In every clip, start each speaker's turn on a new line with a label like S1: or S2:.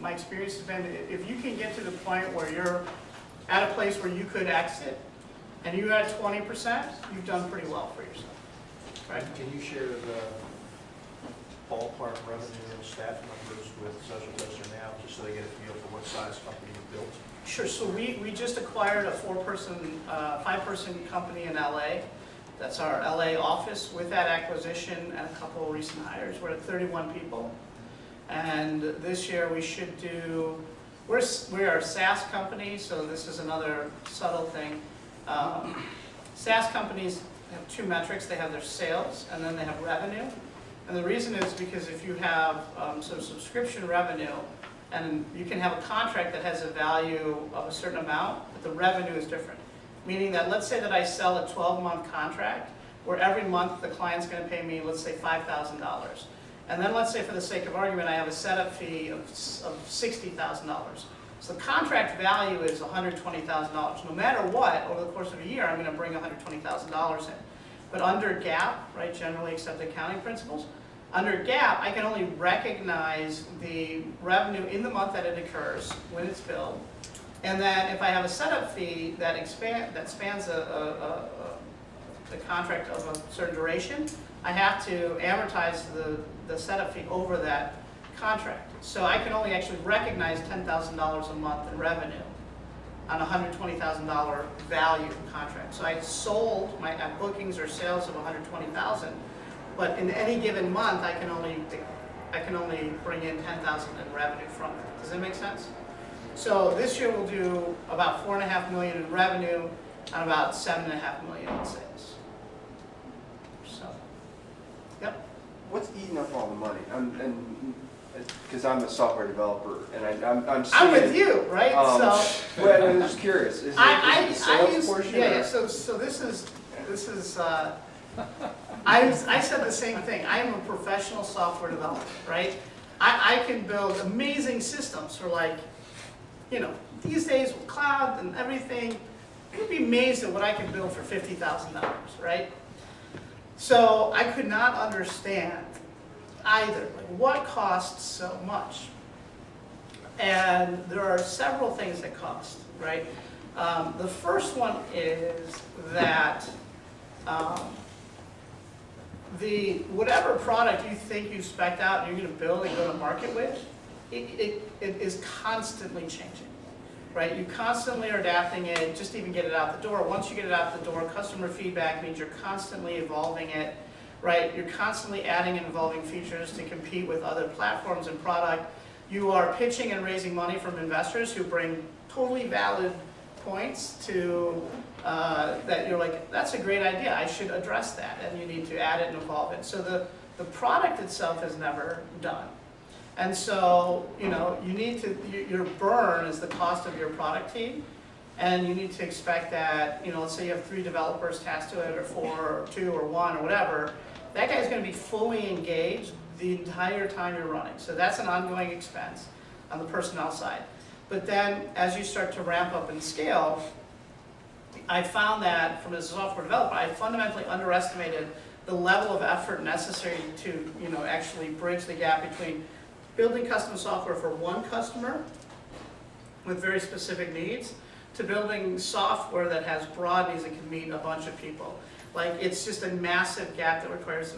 S1: my experience has been, if you can get to the point where you're at a place where you could exit, and you had 20%, you've done pretty well for yourself. Right?
S2: Can you share the ballpark revenue and staff numbers with Social Toaster now, just so they get a feel for what size company you built?
S1: Sure. So we just acquired a 5-person company in LA. That's our LA office. With that acquisition and a couple of recent hires, we're at 31 people. And this year we should do, we're a SaaS company, so this is another subtle thing. SaaS companies have two metrics. They have their sales and then they have revenue. And the reason is because if you have some subscription revenue, and you can have a contract that has a value of a certain amount, but the revenue is different. Meaning that, let's say that I sell a 12-month contract where every month the client's going to pay me, let's say, $5,000. And then let's say, for the sake of argument, I have a setup fee of $60,000. So the contract value is $120,000. No matter what, over the course of a year, I'm going to bring $120,000 in. But under GAAP, right, generally accepted accounting principles, under GAAP, I can only recognize the revenue in the month that it occurs when it's billed. And then if I have a setup fee that spans the contract of a certain duration, I have to amortize the setup fee over that contract. So I can only actually recognize $10,000 a month in revenue on a $120,000 value contract. So I sold my bookings or sales of $120,000, but in any given month I can only bring in $10,000 in revenue from it. Does that make sense? So this year we'll do about $4.5 million in revenue and about $7.5 million in sales. So, yep.
S3: What's eating up all the money? Because I'm a software developer, and I'm seeing,
S1: I'm with you, right?
S3: Well, I'm just curious. Is it the sales portion?
S1: Yeah. So this is. I said the same thing. I am a professional software developer, right? I can build amazing systems for, like, you know, these days with cloud and everything, you'd be amazed at what I can build for $50,000, right? So I could not understand either, like, what costs so much. And there are several things that cost, right? The first one is that whatever product you think you spec'd out and you're going to build and go to market with, it is constantly changing, right? You constantly are adapting it, just to even get it out the door. Once you get it out the door, customer feedback means you're constantly evolving it, right? You're constantly adding and evolving features to compete with other platforms and product. You are pitching and raising money from investors who bring totally valid points to that you're like, that's a great idea, I should address that, and you need to add it and evolve it. So the product itself is never done. And so, you know, you need to, your burn is the cost of your product team, and you need to expect that, you know, let's say you have 3 developers tasked to it, or 4, or 2, or 1, or whatever, that guy's going to be fully engaged the entire time you're running. So that's an ongoing expense on the personnel side. But then, as you start to ramp up and scale, I found that, from as a software developer, I fundamentally underestimated the level of effort necessary to, you know, actually bridge the gap between building custom software for one customer with very specific needs to building software that has broad needs and can meet a bunch of people. Like, it's just a massive gap that requires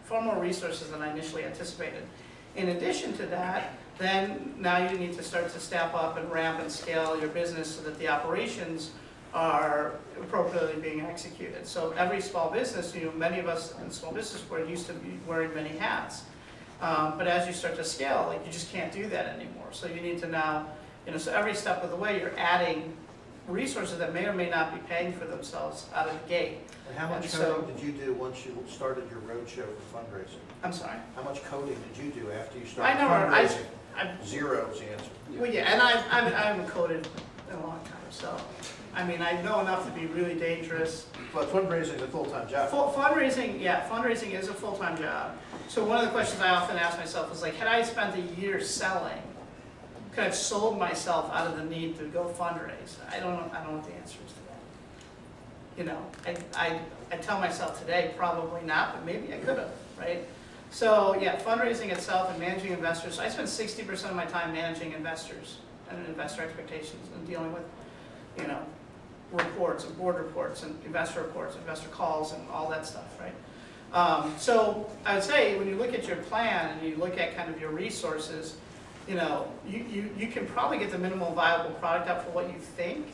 S1: far more resources than I initially anticipated. In addition to that, then now you need to start to step up and ramp and scale your business so that the operations are appropriately being executed. So every small business, you know, many of us in small business were used to be wearing many hats. But as you start to scale, like, you just can't do that anymore. So you need to now, you know, so every step of the way you're adding resources that may or may not be paying for themselves out of the gate.
S2: And how much coding did you do once you started your roadshow for fundraising?
S1: I'm sorry?
S2: How much coding did you do after you started fundraising? Zero is the answer.
S1: Well, yeah, and I haven't coded in a long time, so I mean, I know enough to be really dangerous.
S2: But fundraising is a full-time job.
S1: Fundraising, yeah, fundraising is a full-time job. So one of the questions I often ask myself is, like, had I spent a year selling, could I have sold myself out of the need to go fundraise? I don't know what the answer is to that. You know, I tell myself today, probably not, but maybe I could have, right? So yeah, fundraising itself and managing investors. I spend 60% of my time managing investors and investor expectations and dealing with, you know, reports and board reports and investor calls and all that stuff, right? So I would say when you look at your plan and you look at kind of your resources, you know, you can probably get the minimal viable product out for what you think,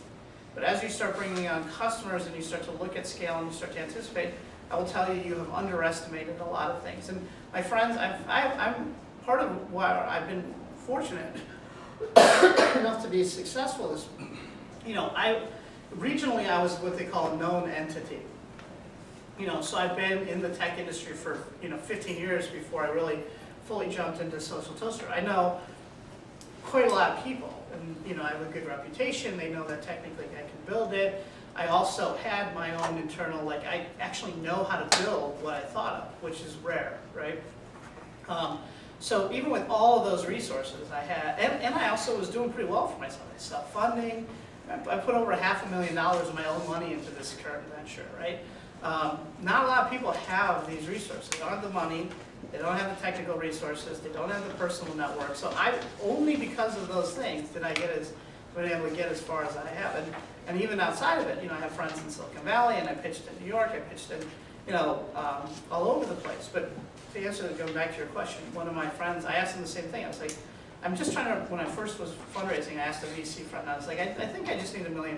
S1: but as you start bringing on customers and you start to look at scale and you start to anticipate, I will tell you, you have underestimated a lot of things. And my friends, I'm part of why I've been fortunate enough to be successful is, you know, regionally I was what they call a known entity. You know, so I've been in the tech industry for, you know, 15 years before I really fully jumped into Social Toaster. I know quite a lot of people, and you know, I have a good reputation. They know that technically I can build it. I also had my own internal, like, I actually know how to build what I thought of, which is rare, right? So even with all of those resources I had, and I also was doing pretty well for myself. I self-funding. I put over $500,000 of my own money into this current venture, right? Not a lot of people have these resources. They don't have the money. They don't have the technical resources. They don't have the personal network. So only because of those things did I been able to get as far as I have. And even outside of it, you know, I have friends in Silicon Valley, and I pitched in New York. I pitched in, you know, all over the place. But to answer, going back to your question, one of my friends, I asked him the same thing. I was like, I'm just trying to, when I first was fundraising, I asked a VC friend, I was like, I think I just need $1 million.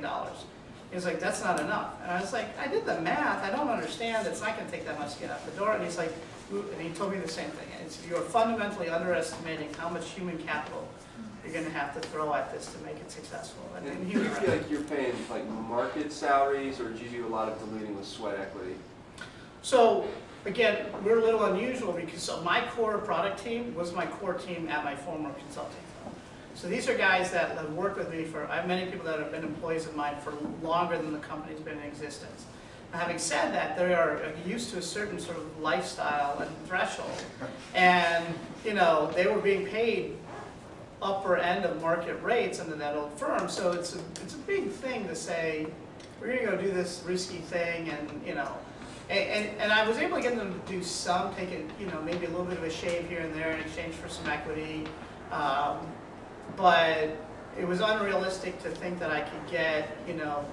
S1: He was like, that's not enough. And I was like, I did the math. I don't understand. It's not going to take that much to get out the door. And he's like, and he told me the same thing. You're fundamentally underestimating how much human capital you're going to have to throw at this to make it successful. And
S3: do you feel like you're paying like market salaries, or do you do a lot of diluting with sweat equity?
S1: So again, we're a little unusual because my core product team was my core team at my former consulting firm. So these are guys that have worked with me for, I have many people that have been employees of mine for longer than the company's been in existence. Now, having said that, they are used to a certain sort of lifestyle and threshold. And, you know, they were being paid upper end of market rates under that old firm. So it's a big thing to say, we're going to go do this risky thing, and, you know, and I was able to get them to do some, take it, you know, maybe a little bit of a shave here and there in exchange for some equity. But it was unrealistic to think that I could get, you know,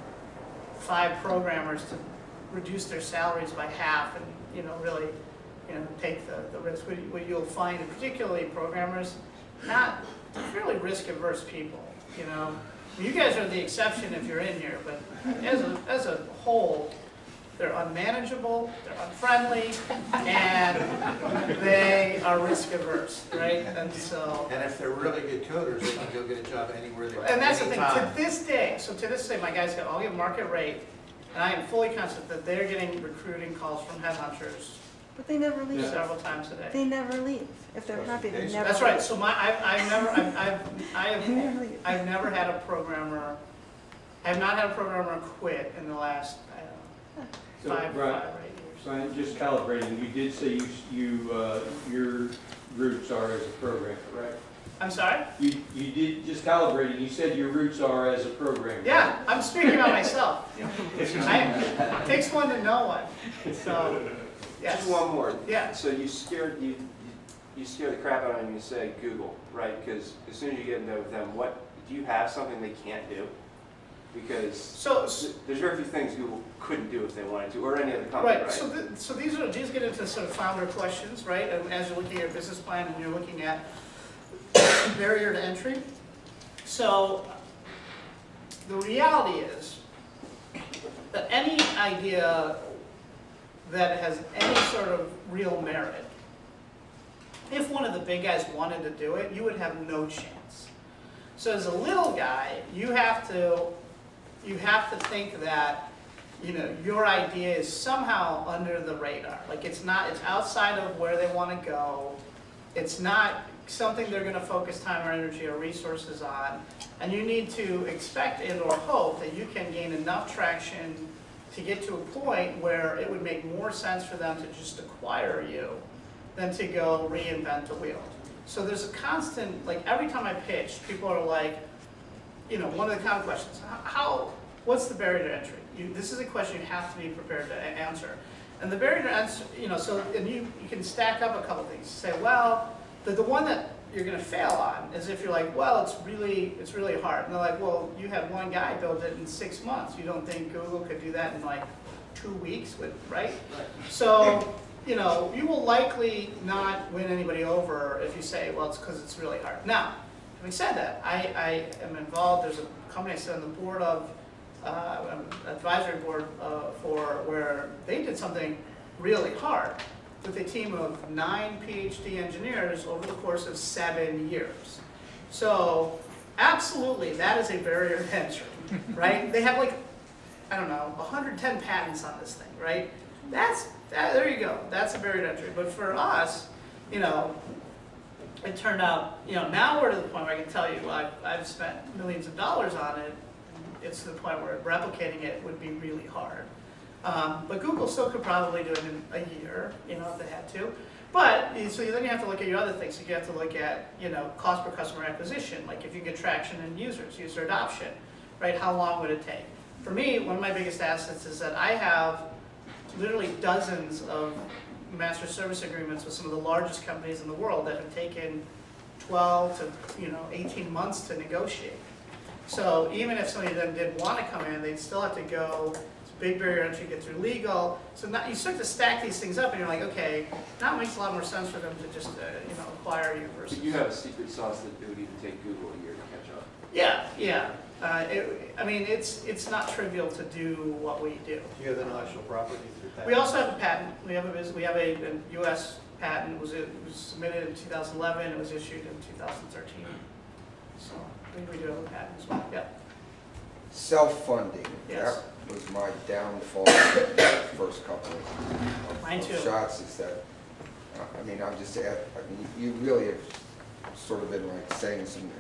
S1: 5 programmers to reduce their salaries by half and, you know, really, you know, take the risk. What you'll find, particularly programmers, not fairly risk-averse people, you know. You guys are the exception if you're in here, but as a whole, they're unmanageable, they're unfriendly, and they are risk-averse, right? And so.
S2: And if they're really good coders, they can go get a job anywhere they want.
S1: And that's the thing. To this day, my guys go, I'll get market rate, and I am fully confident that they're getting recruiting calls from headhunters.
S4: But they never leave.
S1: Several times a day.
S4: They never leave. If they're happy, they never.
S1: That's right.
S4: leave.
S1: So I've never had a programmer. I have not had a programmer quit in the last, I don't know,
S5: So,
S1: 5 or 8 years.
S5: Brian, just calibrating, you did say your roots are as a programmer, right?
S1: I'm sorry?
S5: You did, just calibrating, you said your roots are as a programmer.
S1: Yeah, I'm speaking about myself. It takes one to know one. So, yes.
S3: Just one more.
S1: Yeah.
S3: So you scare the crap out of them when you say Google, right? Because as soon as you get into with them, do you have something they can't do? Because there's very few things Google couldn't do if they wanted to, or any other company, right?
S1: So these get into sort of founder questions, right? And as you're looking at your business plan and you're looking at barrier to entry. So the reality is that any idea that has any sort of real merit, if one of the big guys wanted to do it, you would have no chance. So as a little guy, you have to think that, you know, your idea is somehow under the radar. Like it's outside of where they want to go. It's not something they're going to focus time or energy or resources on. And you need to expect and or hope that you can gain enough traction to get to a point where it would make more sense for them to just acquire you than to go reinvent the wheel. So there's a constant, like every time I pitch, people are like, you know, one of the common questions, what's the barrier to entry? This is a question you have to be prepared to answer. And the barrier to entry, you know, so, and you can stack up a couple things. Say, well, the one that you're gonna fail on is if you're like, well, it's really hard. And they're like, well, you had one guy build it in 6 months. You don't think Google could do that in like 2 weeks, right? So, you know, you will likely not win anybody over if you say, well, it's because it's really hard. Now, having said that, I am involved, there's a company I sit on the board of, advisory board for, where they did something really hard with a team of 9 PhD engineers over the course of 7 years. So absolutely, that is a barrier to entry, right? They have like, I don't know, 110 patents on this thing, right? There you go, that's a barrier to entry. But for us, you know, it turned out, you know, now we're to the point where I can tell you, I've spent millions of dollars on it. It's to the point where replicating it would be really hard. But Google still could probably do it in a year, you know, if they had to. But, so then you have to look at your other things. So you have to look at, you know, cost per customer acquisition, like if you get traction in users, user adoption, right? How long would it take? For me, one of my biggest assets is that I have literally dozens of master service agreements with some of the largest companies in the world that have taken 12 to, you know, 18 months to negotiate. So even if somebody then did want to come in, they'd still have to go, it's a big barrier to entry, get through legal. So now you start to stack these things up and you're like, okay, now it makes a lot more sense for them to just, you know, acquire you versus.
S3: But you have a secret sauce that it would even take Google a year to catch up.
S1: Yeah, yeah. I mean, it's not trivial to do what we do.
S2: Do you have intellectual property through that?
S1: We also have a patent. We have a U.S. patent. It was submitted in 2011. It was issued in 2013. So I think we do have a patent as well. Yeah.
S6: Self-funding.
S1: Yes.
S6: That was my downfall in the first couple
S1: Mine too.
S6: of shots. Is that I mean, I'm just I mean, you really have sort of been like saying some